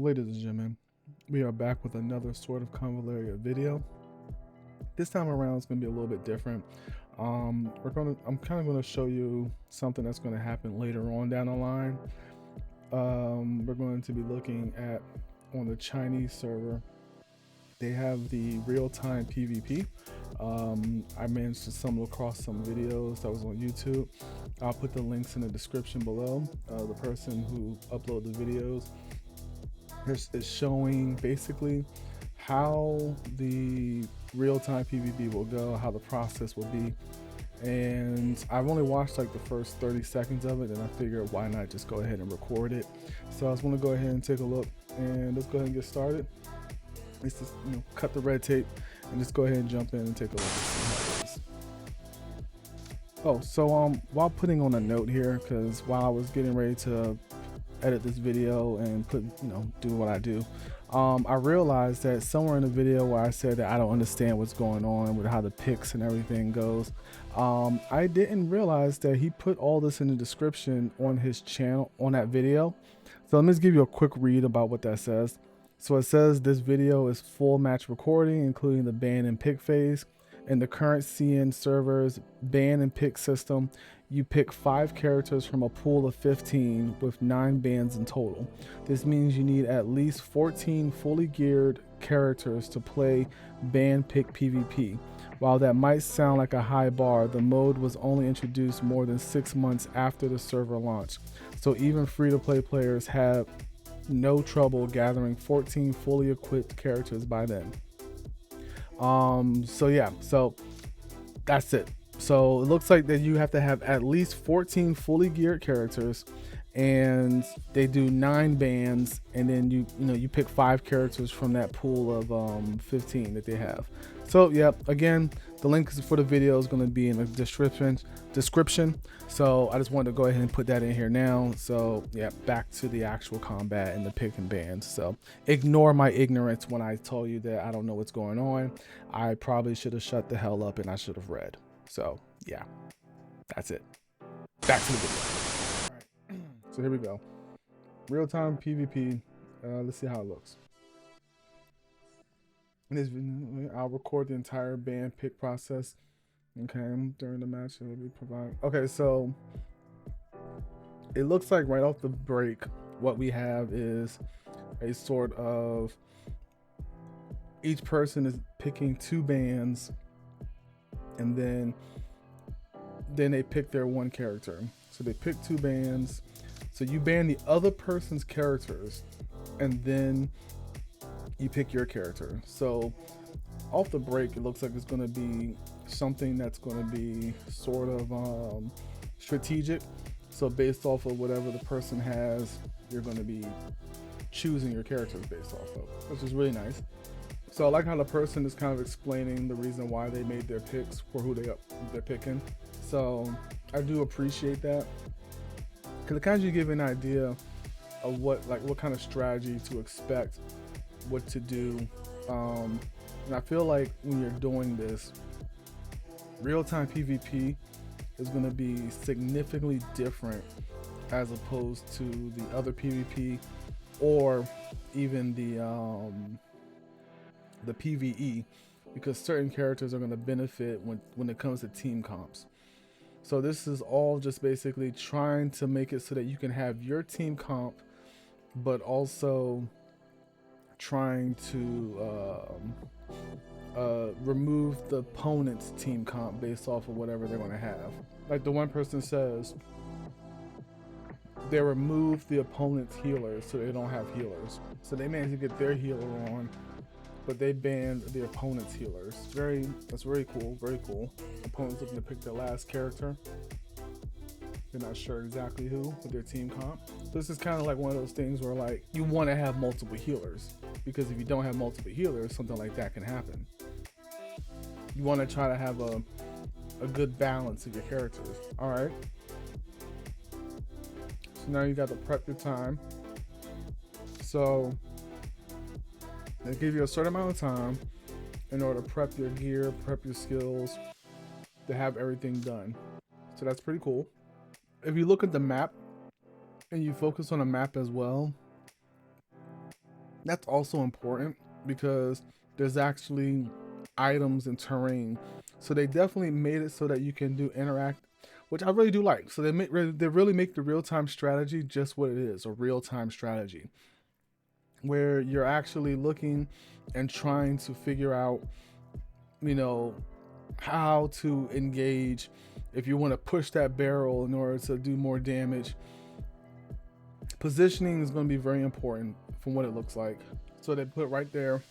Ladies and gentlemen, we are back with another sort of Convallaria video. This time around it's going to be a little bit different. I'm kind of going to show you something that's going to happen later on down the line. We're going to be looking at, on the Chinese server, they have the real-time PvP. I managed to stumble across some videos that was on YouTube. I'll put the links in the description below. The person who uploaded the videos is showing basically how the real-time PvP will go, how the process will be. And I've only watched like the first 30 seconds of it, and I figured why not just go ahead and record it. So I just want to go ahead and take a look, and let's go ahead and get started. Let's just cut the red tape and just go ahead and jump in and take a look and see how it is. Oh, so while putting on a note here, because while I was getting ready to edit this video and do what I do, I realized that somewhere in the video where I said that I don't understand what's going on with how the picks and everything goes, I didn't realize that he put all this in the description on his channel on that video. So let me just give you a quick read about what that says. So it says this video is full match recording, including the ban and pick phase. In the current CN server's ban and pick system, you pick 5 characters from a pool of 15 with 9 bans in total. This means you need at least 14 fully geared characters to play ban pick PvP. While that might sound like a high bar, the mode was only introduced more than 6 months after the server launch. So even free-to-play players have no trouble gathering 14 fully equipped characters by then. So that's it. So it looks like that you have to have at least 14 fully geared characters, and they do 9 bans, and then you pick 5 characters from that pool of 15 that they have. So yeah, again, the link for the video is going to be in the description. So I just wanted to go ahead and put that in here now. So yeah, back to the actual combat and the pick and bans. So ignore my ignorance when I told you that I don't know what's going on. I probably should have shut the hell up and I should have read. So yeah, that's it. Back to the video. All right. So here we go. Real-time PvP. Let's see how it looks. In this video, I'll record the entire ban pick process. Okay, during the match, it will be provided. Okay, so it looks like right off the break, what we have is a sort of each person is picking 2 bans, and then they pick their 1 character. So they pick 2 bans. So you ban the other person's characters, and then you pick your character. So off the break, it looks like it's going to be something that's going to be sort of strategic. So based off of whatever the person has, you're going to be choosing your characters based off of, which is really nice. So I like how the person is kind of explaining the reason why they made their picks for who they're picking. So I do appreciate that, because it kind of gives you an idea of what kind of strategy to expect, what to do. And I feel like when you're doing this, real-time PvP is going to be significantly different as opposed to the other PvP, or even the PvE, because certain characters are going to benefit when it comes to team comps. So this is all just basically trying to make it so that you can have your team comp, but also trying to remove the opponent's team comp based off of whatever they're going to have. Like the one person says, they remove the opponent's healers so they don't have healers. So they managed to get their healer on, but they banned the opponent's healers. That's very cool, very cool. Opponent's looking to pick their last character. They're not sure exactly who with their team comp. This is kind of like one of those things where like you want to have multiple healers, because if you don't have multiple healers, something like that can happen. You want to try to have a good balance of your characters. All right. So now you got to prep your time. So they give you a certain amount of time in order to prep your gear, prep your skills, to have everything done. So that's pretty cool. If you look at the map and you focus on the map as well, That's also important because there's actually items and terrain. So they definitely made it so that you can do interact, which I really do like. So they really make the real time strategy just what it is, a real time strategy, where you're actually looking and trying to figure out, you know, how to engage if you want to push that barrel in order to do more damage. Positioning is going to be very important from what it looks like. So they put right there,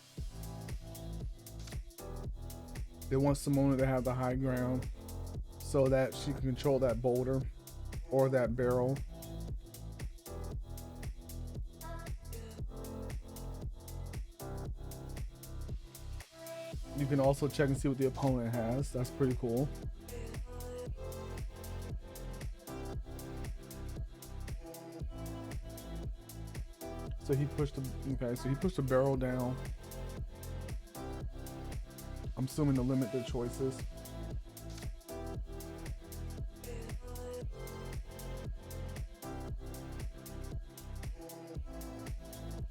they want Simona to have the high ground so that she can control that boulder or that barrel. You can also check and see what the opponent has. That's pretty cool. So he pushed the okay. So he pushed the barrel down. I'm assuming to limit their choices.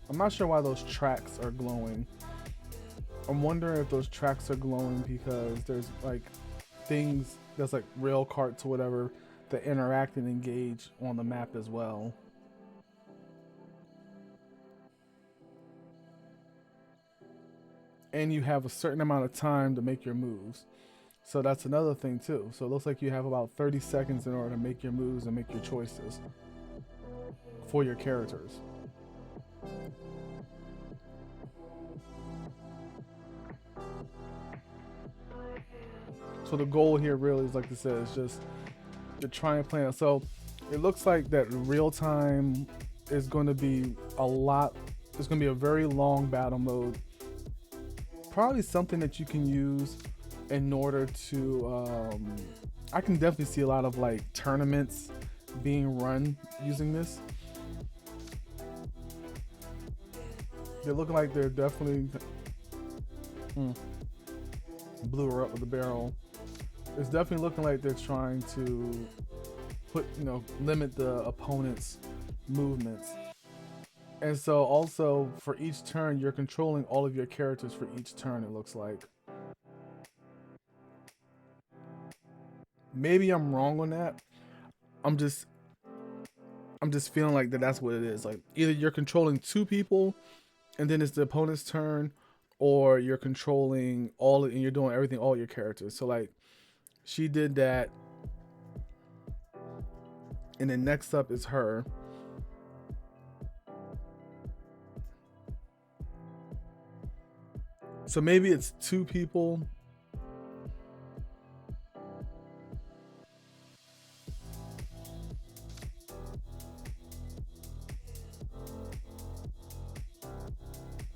I'm not sure why those tracks are glowing. I'm wondering if those tracks are glowing because there's like things that's like rail carts or whatever that interact and engage on the map as well. And you have a certain amount of time to make your moves. So that's another thing too. So it looks like you have about 30 seconds in order to make your moves and make your choices for your characters. So the goal here really is, like I said, is just to try and plan. So it looks like that real time is going to be a lot. It's going to be a very long battle mode. Probably something that you can use in order to. I can definitely see a lot of like tournaments being run using this. They're looking like they're definitely blew her up with the barrel. It's definitely looking like they're trying to limit the opponent's movements. And so also for each turn, you're controlling all of your characters for each turn, it looks like. Maybe I'm wrong on that. I'm just feeling like that's what it is. Like either you're controlling two people and then it's the opponent's turn, or you're controlling all and you're doing everything, all your characters. So like she did that, and then next up is her. So maybe it's two people.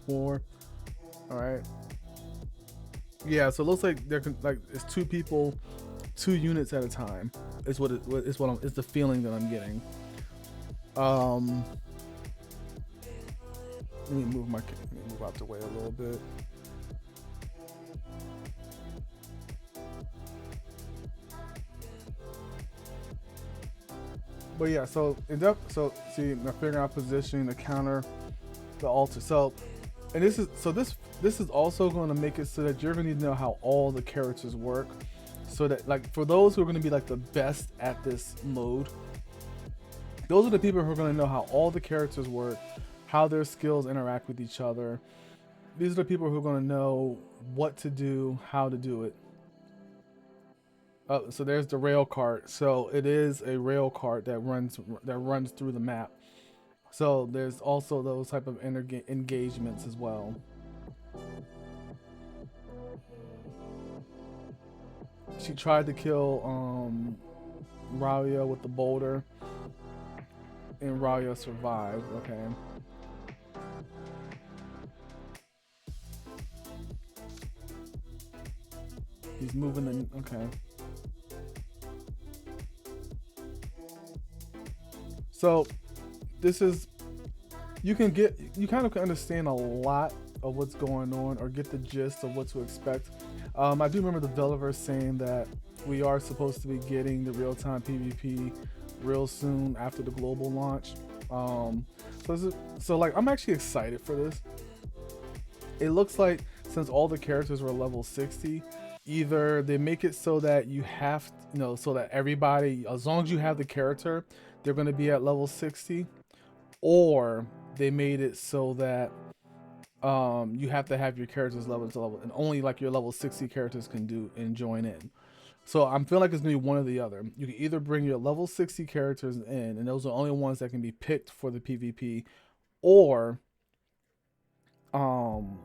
Four. All right. Yeah, so it looks like they're like it's two people, 2 units at a time. Is what it's the feeling that I'm getting. Let me move out the way a little bit. But yeah, so see, I'm figuring out positioning the counter, the altar. So, and this is also going to make it so that you're going to need to know how all the characters work, so that like for those who are going to be like the best at this mode, those are the people who are going to know how all the characters work, how their skills interact with each other. These are the people who are going to know what to do, how to do it. Oh, so there's the rail cart. So it is a rail cart that runs through the map. So there's also those type of engagements as well. She tried to kill Ralia with the boulder, and Ralia survived. Okay. He's moving the okay. So this is you kind of can understand a lot of what's going on or get the gist of what to expect. I do remember the developer saying that we are supposed to be getting the real-time PvP real soon after the global launch. So like I'm actually excited for this. It looks like since all the characters were level 60, either they make it so that you have, so that everybody, as long as you have the character, they're going to be at level 60, or they made it so that you have to have your characters level to level, and only like your level 60 characters can do and join in. So I'm feeling like it's gonna be one or the other. You can either bring your level 60 characters in, and those are the only ones that can be picked for the PvP, or um,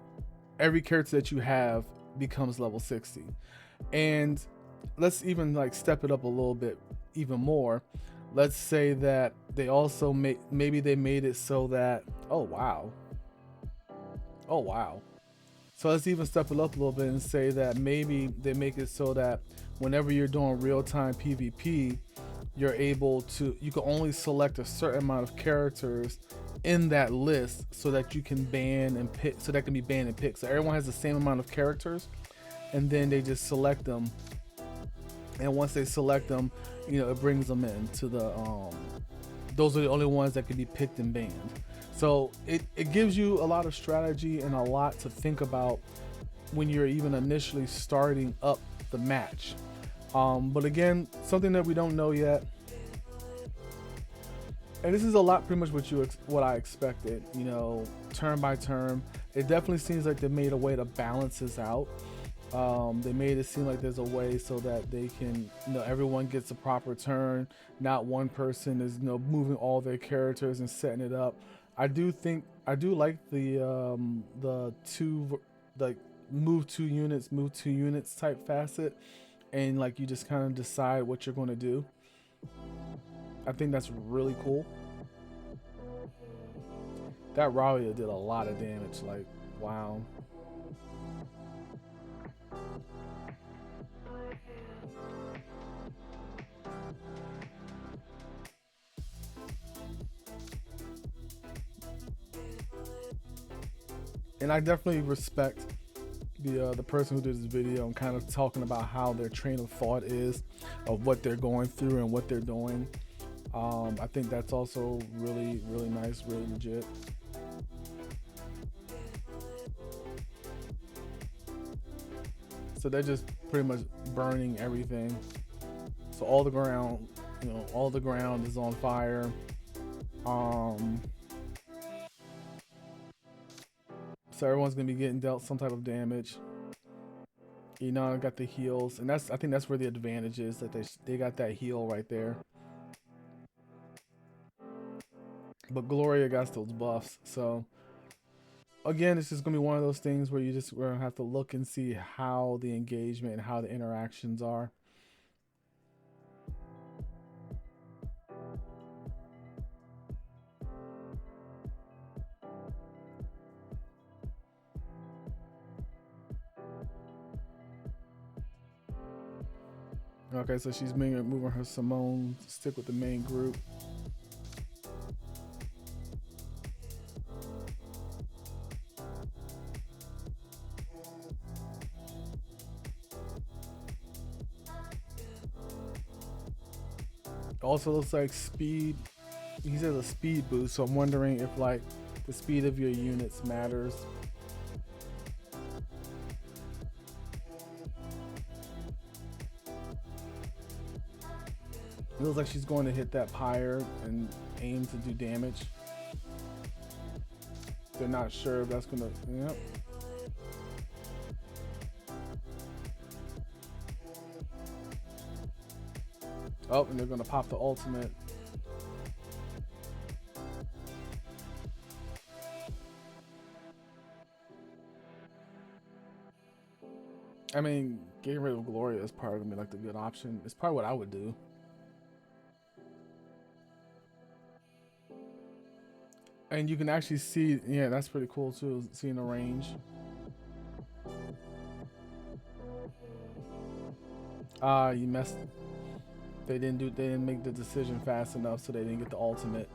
every character that you have becomes level 60. And let's even like step it up a little bit even more. Let's say that they also maybe they made it so that, oh wow, so let's even step it up a little bit and say that maybe they make it so that whenever you're doing real-time PvP, you can only select a certain amount of characters in that list so that you can ban and pick, so that can be banned and picked. So everyone has the same amount of characters, and then they just select them. And once they select them, it brings them in to the those are the only ones that can be picked and banned. So it gives you a lot of strategy and a lot to think about when you're even initially starting up the match. But again, something that we don't know yet, and this is a lot pretty much what I expected. Turn by turn, it definitely seems like they made a way to balance this out. They made it seem like there's a way so that they can, everyone gets a proper turn. Not one person is, moving all their characters and setting it up. I do like the two, like move two units type facet, and like you just kind of decide what you're going to do. I think that's really cool. That Ralia did a lot of damage. Like, wow. And I definitely respect the person who did this video and kind of talking about how their train of thought is of what they're going through and what they're doing. I think that's also really, really nice, really legit. So they're just pretty much burning everything. So all the ground is on fire. So everyone's gonna be getting dealt some type of damage. Got the heals, and I think that's where the advantage is, that they got that heal right there. But Gloria got those buffs, so again, it's just gonna be one of those things where we're gonna have to look and see how the engagement and how the interactions are. Okay, so she's moving her Simone to stick with the main group. Also looks like speed. He says a speed boost, so I'm wondering if like the speed of your units matters. It looks like she's going to hit that pyre and aim to do damage. They're not sure if that's gonna. Yep. Oh, and they're gonna pop the ultimate. I mean, getting rid of Gloria is probably gonna be like the good option. It's probably what I would do. And you can actually see, yeah, that's pretty cool too, seeing the range. You messed. They didn't make the decision fast enough, so they didn't get the ultimate.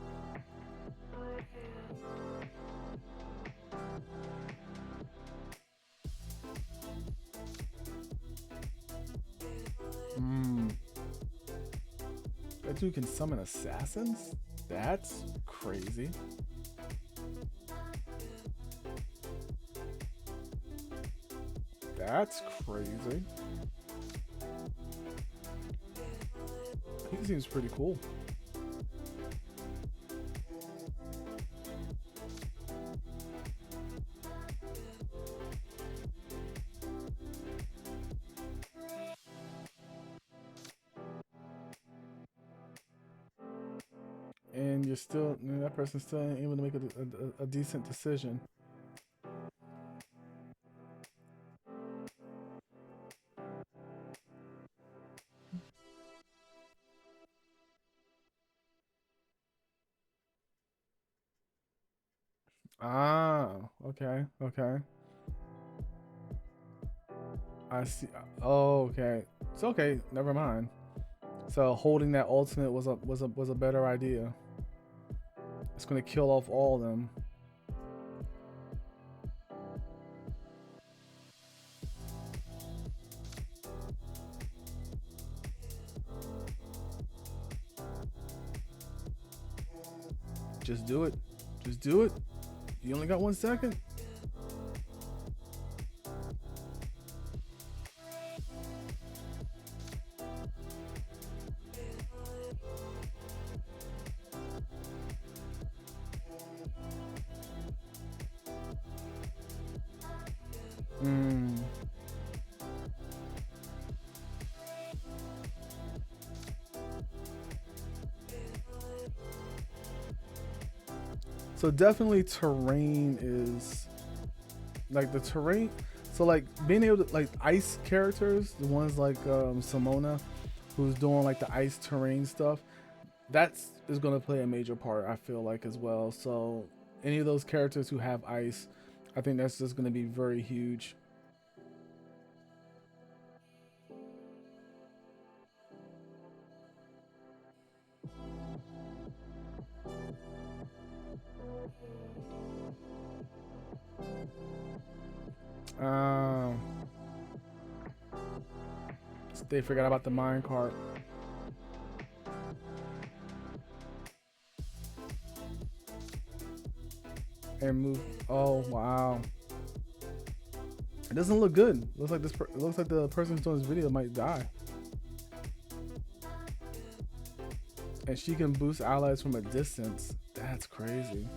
That dude can summon assassins? That's crazy. That's crazy. He seems pretty cool. And you're still, that person's still able to make a decent decision. Ah, okay, okay. I see. Oh, okay. It's okay. Never mind. So holding that ultimate was a better idea. It's gonna kill off all of them. Just do it. Just do it. You only got 1 second. Hmm. So definitely terrain is like the terrain. So like being able to like ice characters, the ones like Simona, who's doing like the ice terrain stuff, that's is gonna play a major part. I feel like as well. So any of those characters who have ice, I think that's just gonna be very huge. Um, they forgot about the mine cart and move. Oh wow, it doesn't look good. It looks like this. It looks like the person who's doing this video might die. And she can boost allies from a distance. That's crazy.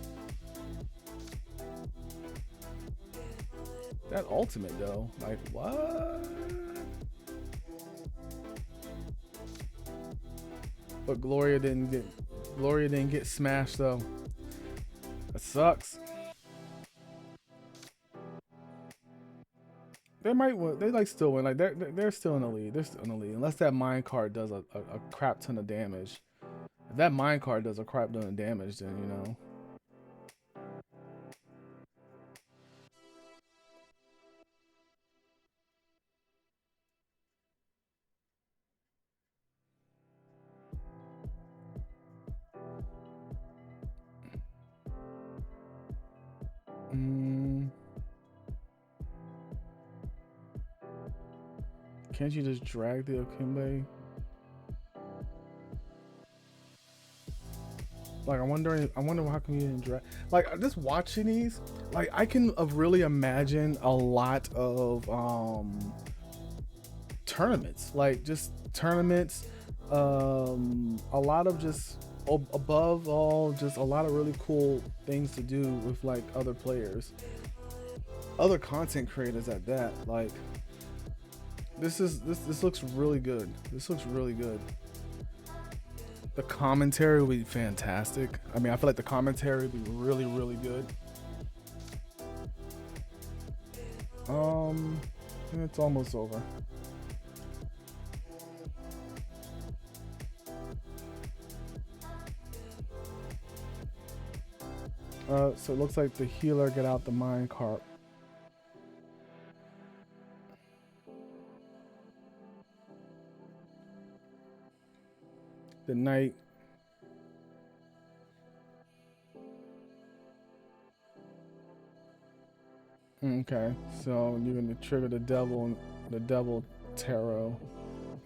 That ultimate though, like what? But Gloria didn't get smashed though. That sucks. They might win. They like still win. Like they're still in the lead. They're still in the lead unless that mine card does a crap ton of damage. If that mine card does a crap ton of damage, then you know. Mm, can't you just drag the Akimbe? Like I wonder how come you didn't drag. Like just watching these, like I can really imagine a lot of tournaments, like just tournaments, a lot of just above all, just a lot of really cool things to do with like other players, other content creators at that. Like this looks really good. This looks really good. The commentary would be fantastic. I mean, I feel like the commentary would be really, really good. It's almost over. So it looks like the healer got out the mine cart. The knight. Okay, so you're gonna trigger the devil tarot,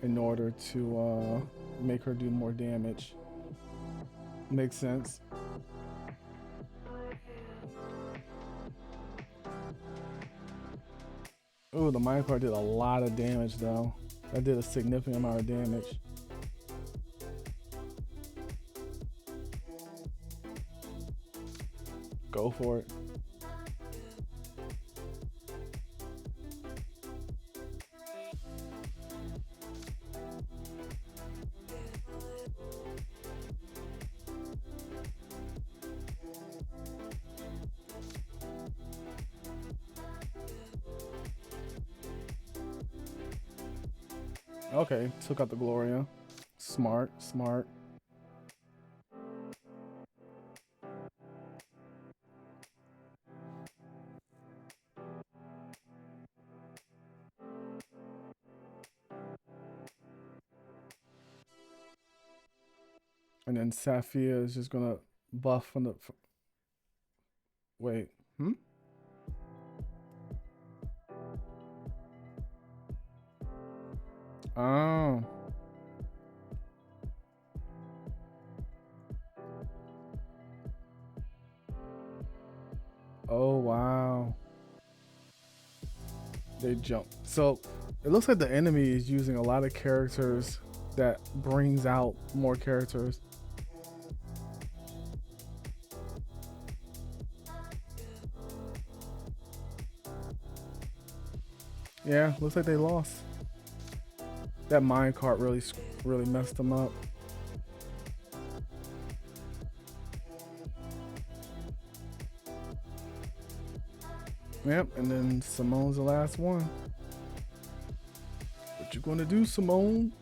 in order to make her do more damage. Makes sense. Ooh, the minecart did a lot of damage though. That did a significant amount of damage. Go for it. Okay, took out the Gloria. Smart, smart. And then Saphia is just gonna buff from the. Wait. Hmm? Oh. Oh, wow. They jump. So it looks like the enemy is using a lot of characters that brings out more characters. Yeah, looks like they lost. That minecart really messed them up. Yep, and then Simone's the last one. What you gonna do, Simone?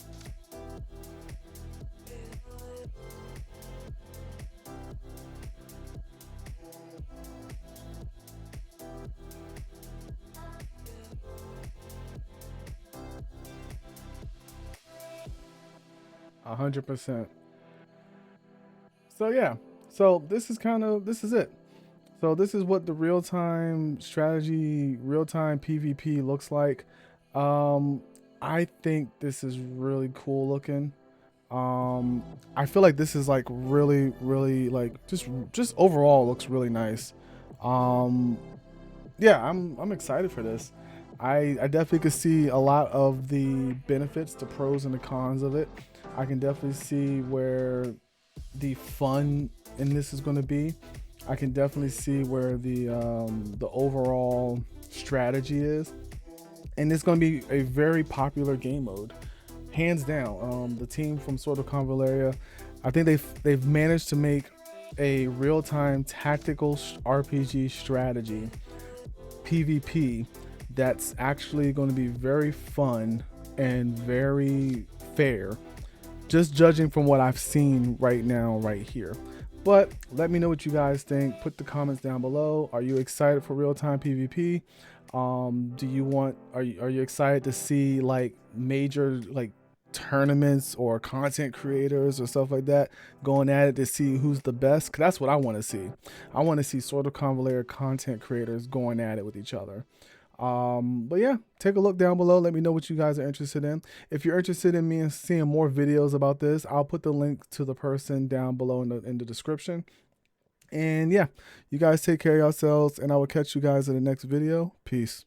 100%. So yeah, so this is it. So this is what the real time strategy, real time PvP looks like. Um, I think this is really cool looking. I feel like this is like really like just overall looks really nice. Um, yeah, I'm excited for this. I definitely could see a lot of the benefits, the pros and the cons of it. I can definitely see where the fun in this is going to be. I can definitely see where the overall strategy is, and it's going to be a very popular game mode, hands down. The team from sort of Convallaria, I think they've managed to make a real time tactical RPG strategy PvP that's actually going to be very fun and very fair, just judging from what I've seen right now, right here. But let me know what you guys think. Put the comments down below. Are you excited for real-time PvP? Do you want? Are you excited to see like major like tournaments or content creators or stuff like that going at it to see who's the best? Cause that's what I want to see. I want to see sort of Convallaria content creators going at it with each other. But yeah, take a look down below. Let me know what you guys are interested in. If you're interested in me and seeing more videos about this, I'll put the link to the person down below in the description. And yeah, you guys take care of yourselves, and I will catch you guys in the next video. Peace.